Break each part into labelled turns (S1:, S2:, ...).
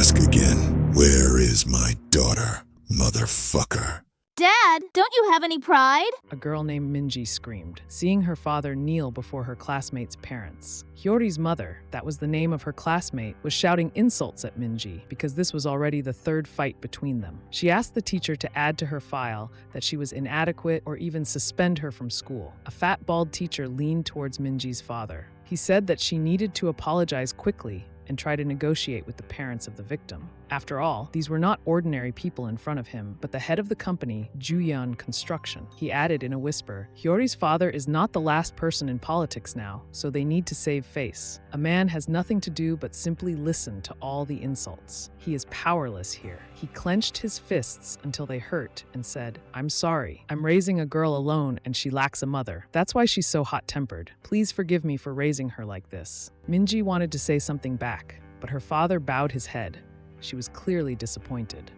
S1: ask again. Where is my daughter, motherfucker?
S2: Dad, don't you have any pride?
S3: A girl named Minji screamed, seeing her father kneel before her classmate's parents. Hiyori's mother, that was the name of her classmate, was shouting insults at Minji because this was already the third fight between them. She asked the teacher to add to her file that she was inadequate or even suspend her from school. A fat, bald teacher leaned towards Minji's father. He said that she needed to apologize quickly and try to negotiate with the parents of the victim. After all, these were not ordinary people in front of him, but the head of the company, Juyeon Construction. He added in a whisper, Hiyori's father is not the last person in politics now, so they need to save face. A man has nothing to do but simply listen to all the insults. He is powerless here. He clenched his fists until they hurt and said, I'm sorry. I'm raising a girl alone and she lacks a mother. That's why she's so hot-tempered. Please forgive me for raising her like this. Minji wanted to say something back, but her father bowed his head. She was clearly disappointed.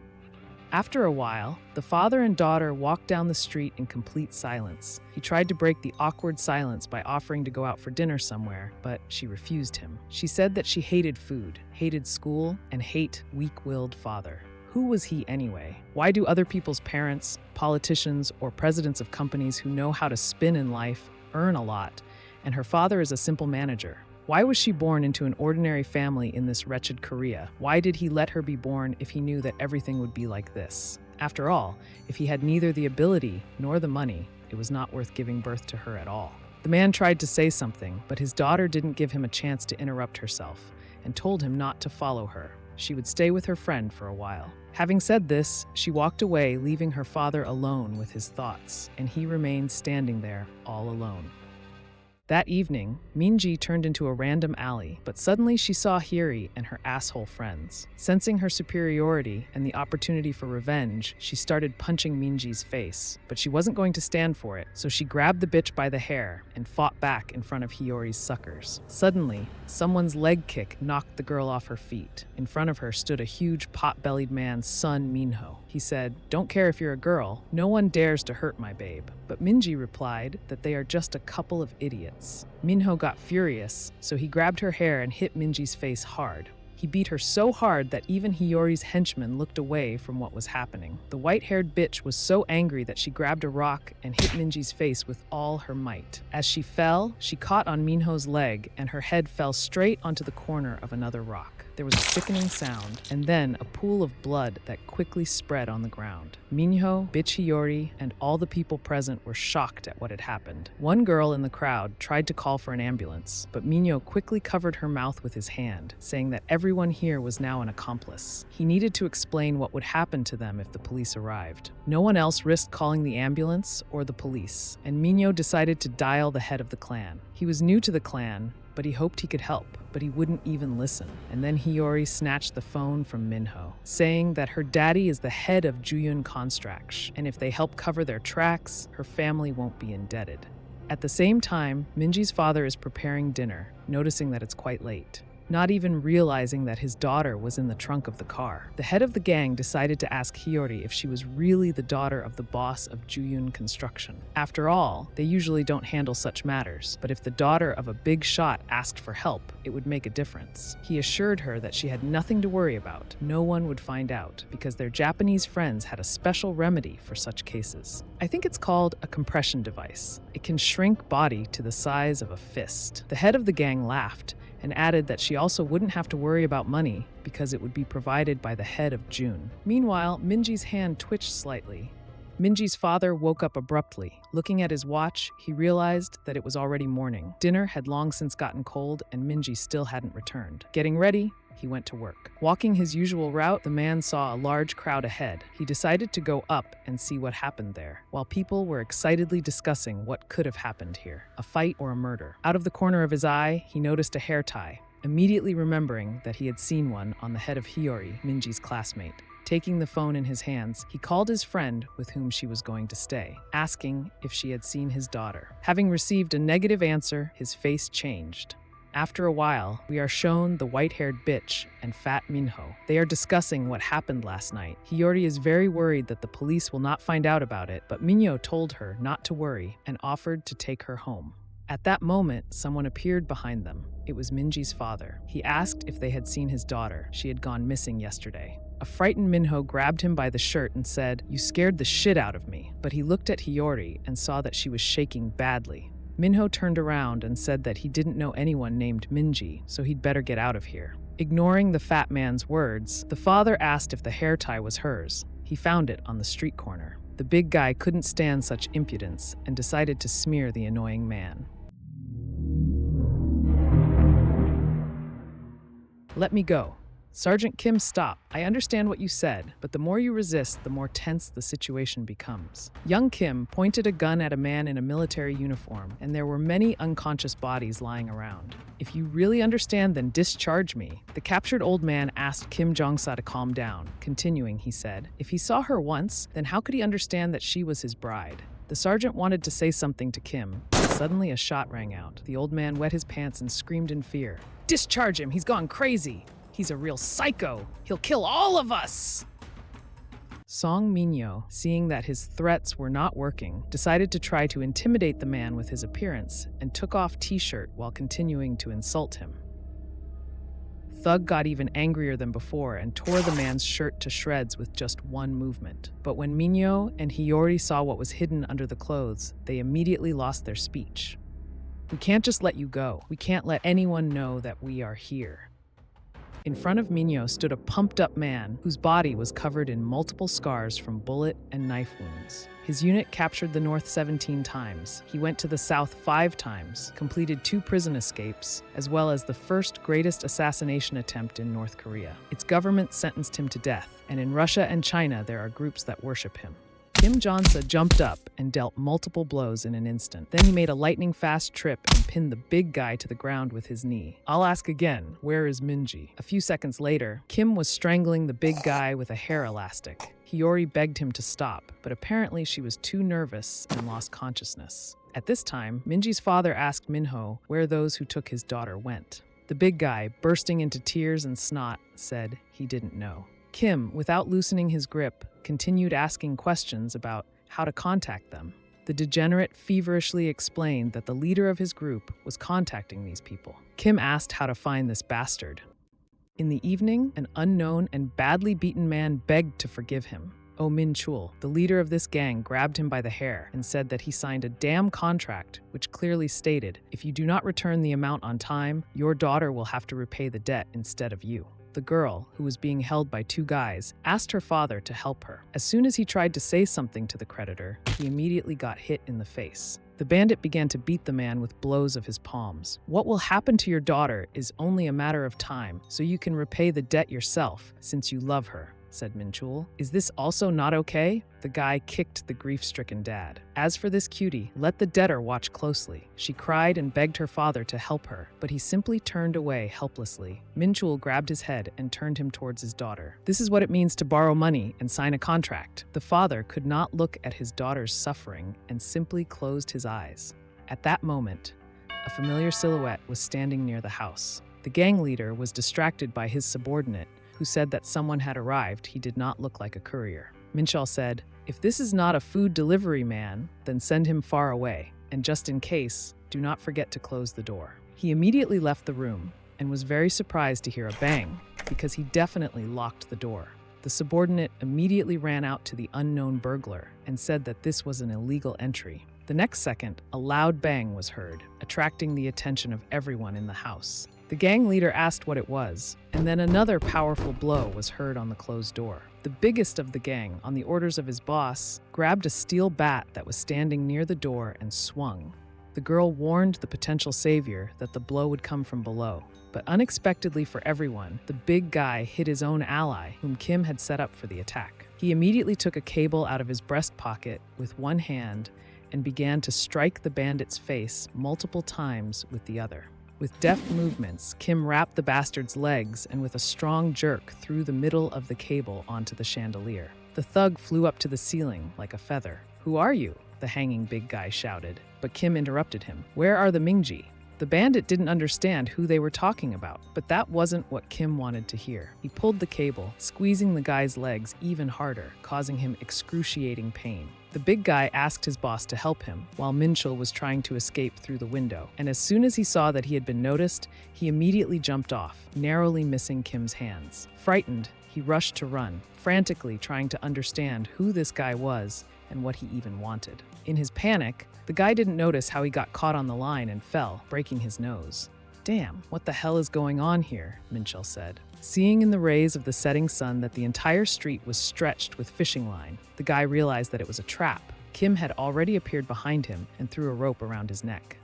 S3: After a while, the father and daughter walked down the street in complete silence. He tried to break the awkward silence by offering to go out for dinner somewhere, but she refused him. She said that she hated food, hated school, and hate weak-willed father. Who was he anyway? Why do other people's parents, politicians, or presidents of companies who know how to spin in life earn a lot, and her father is a simple manager? Why was she born into an ordinary family in this wretched Korea? Why did he let her be born if he knew that everything would be like this? After all, if he had neither the ability nor the money, it was not worth giving birth to her at all. The man tried to say something, but his daughter didn't give him a chance to interrupt herself and told him not to follow her. She would stay with her friend for a while. Having said this, she walked away, leaving her father alone with his thoughts, and he remained standing there all alone. That evening, Minji turned into a random alley, but suddenly she saw Hiri and her asshole friends. Sensing her superiority and the opportunity for revenge, she started punching Minji's face. But she wasn't going to stand for it, so she grabbed the bitch by the hair and fought back in front of Hiyori's suckers. Suddenly, someone's leg kick knocked the girl off her feet. In front of her stood a huge pot-bellied man's son, Minho. He said, "Don't care if you're a girl, no one dares to hurt my babe." But Minji replied that they are just a couple of idiots. Minho got furious, so he grabbed her hair and hit Minji's face hard. He beat her so hard that even Hiyori's henchmen looked away from what was happening. The white-haired bitch was so angry that she grabbed a rock and hit Minji's face with all her might. As she fell, she caught on Minho's leg and her head fell straight onto the corner of another rock. There was a sickening sound, and then a pool of blood that quickly spread on the ground. Minho, bitch Hiyori, and all the people present were shocked at what had happened. One girl in the crowd tried to call for an ambulance, but Minho quickly covered her mouth with his hand, saying that everyone here was now an accomplice. He needed to explain what would happen to them if the police arrived. No one else risked calling the ambulance or the police, and Minho decided to dial the head of the clan. He was new to the clan, but he hoped he could help, but he wouldn't even listen. And then Hiyori snatched the phone from Minho, saying that her daddy is the head of Juyeon Construction, and if they help cover their tracks, her family won't be indebted. At the same time, Minji's father is preparing dinner, noticing that it's quite late, not even realizing that his daughter was in the trunk of the car. The head of the gang decided to ask Hiyori if she was really the daughter of the boss of Juyeon Construction. After all, they usually don't handle such matters, but if the daughter of a big shot asked for help, it would make a difference. He assured her that she had nothing to worry about. No one would find out, because their Japanese friends had a special remedy for such cases. I think it's called a compression device. It can shrink body to the size of a fist. The head of the gang laughed and added that she also wouldn't have to worry about money because it would be provided by the head of June. Meanwhile, Minji's hand twitched slightly. Minji's father woke up abruptly. Looking at his watch, he realized that it was already morning. Dinner had long since gotten cold and Minji still hadn't returned. Getting ready, he went to work. Walking his usual route, the man saw a large crowd ahead. He decided to go up and see what happened there, while people were excitedly discussing what could have happened here, a fight or a murder. Out of the corner of his eye, he noticed a hair tie, immediately remembering that he had seen one on the head of Hiyori, Minji's classmate. Taking the phone in his hands, he called his friend with whom she was going to stay, asking if she had seen his daughter. Having received a negative answer, his face changed. After a while, we are shown the white-haired bitch and fat Minho. They are discussing what happened last night. Hiyori is very worried that the police will not find out about it, but Minho told her not to worry and offered to take her home. At that moment, someone appeared behind them. It was Minji's father. He asked if they had seen his daughter. She had gone missing yesterday. A frightened Minho grabbed him by the shirt and said, "You scared the shit out of me." But he looked at Hiyori and saw that she was shaking badly. Minho turned around and said that he didn't know anyone named Minji, so he'd better get out of here. Ignoring the fat man's words, the father asked if the hair tie was hers. He found it on the street corner. The big guy couldn't stand such impudence and decided to smear the annoying man. "Let me go." Sergeant Kim, stop. I understand what you said, but the more you resist, the more tense the situation becomes. Young Kim pointed a gun at a man in a military uniform, and there were many unconscious bodies lying around. "If you really understand, then discharge me." The captured old man asked Kim Jong-sa to calm down. Continuing, he said, "If he saw her once, then how could he understand that she was his bride?" The sergeant wanted to say something to Kim, but suddenly a shot rang out. The old man wet his pants and screamed in fear. "Discharge him! He's gone crazy! He's a real psycho! He'll kill all of us!" Song Minyo, seeing that his threats were not working, decided to try to intimidate the man with his appearance and took off t-shirt while continuing to insult him. Thug got even angrier than before and tore the man's shirt to shreds with just one movement. But when Minyo and Hiyori saw what was hidden under the clothes, they immediately lost their speech. "We can't just let you go. We can't let anyone know that we are here." In front of Minyo stood a pumped-up man whose body was covered in multiple scars from bullet and knife wounds. His unit captured the north 17 times. He went to the south 5 times, completed 2 prison escapes, as well as the first greatest assassination attempt in North Korea. Its government sentenced him to death, and in Russia and China there are groups that worship him. Kim Jong-sa jumped up and dealt multiple blows in an instant. Then he made a lightning-fast trip and pinned the big guy to the ground with his knee. "I'll ask again, where is Minji?" A few seconds later, Kim was strangling the big guy with a hair elastic. Hiyori begged him to stop, but apparently she was too nervous and lost consciousness. At this time, Minji's father asked Minho where those who took his daughter went. The big guy, bursting into tears and snot, said he didn't know. Kim, without loosening his grip, continued asking questions about how to contact them. The degenerate feverishly explained that the leader of his group was contacting these people. Kim asked how to find this bastard. In the evening, an unknown and badly beaten man begged to forgive him. Oh Min Chul, the leader of this gang, grabbed him by the hair and said that he signed a damn contract which clearly stated, "If you do not return the amount on time, your daughter will have to repay the debt instead of you." The girl, who was being held by 2 guys, asked her father to help her. As soon as he tried to say something to the creditor, he immediately got hit in the face. The bandit began to beat the man with blows of his palms. "What will happen to your daughter is only a matter of time, so you can repay the debt yourself, since you love her," said Minchul. "Is this also not okay?" The guy kicked the grief-stricken dad. "As for this cutie, let the debtor watch closely." She cried and begged her father to help her, but he simply turned away helplessly. Minchul grabbed his head and turned him towards his daughter. This is what it means to borrow money and sign a contract. The father could not look at his daughter's suffering and simply closed his eyes. At that moment, a familiar silhouette was standing near the house. The gang leader was distracted by his subordinate, who said that someone had arrived. He did not look like a courier. Minchul said, "If this is not a food delivery man, then send him far away, and just in case, do not forget to close the door." He immediately left the room and was very surprised to hear a bang, because he definitely locked the door. The subordinate immediately ran out to the unknown burglar and said that this was an illegal entry. The next second, a loud bang was heard, attracting the attention of everyone in the house. The gang leader asked what it was, and then another powerful blow was heard on the closed door. The biggest of the gang, on the orders of his boss, grabbed a steel bat that was standing near the door and swung. The girl warned the potential savior that the blow would come from below. But unexpectedly for everyone, the big guy hit his own ally, whom Kim had set up for the attack. He immediately took a cable out of his breast pocket with one hand and began to strike the bandit's face multiple times with the other. With deft movements, Kim wrapped the bastard's legs and with a strong jerk threw the middle of the cable onto the chandelier. The thug flew up to the ceiling like a feather. "Who are you?" the hanging big guy shouted. But Kim interrupted him. "Where are the Mingji?" The bandit didn't understand who they were talking about, but that wasn't what Kim wanted to hear. He pulled the cable, squeezing the guy's legs even harder, causing him excruciating pain. The big guy asked his boss to help him, while Minchul was trying to escape through the window. And as soon as he saw that he had been noticed, he immediately jumped off, narrowly missing Kim's hands. Frightened, he rushed to run, frantically trying to understand who this guy was and what he even wanted. In his panic, the guy didn't notice how he got caught on the line and fell, breaking his nose. "Damn, what the hell is going on here?" Minchul said. Seeing in the rays of the setting sun that the entire street was stretched with fishing line, the guy realized that it was a trap. Kim had already appeared behind him and threw a rope around his neck.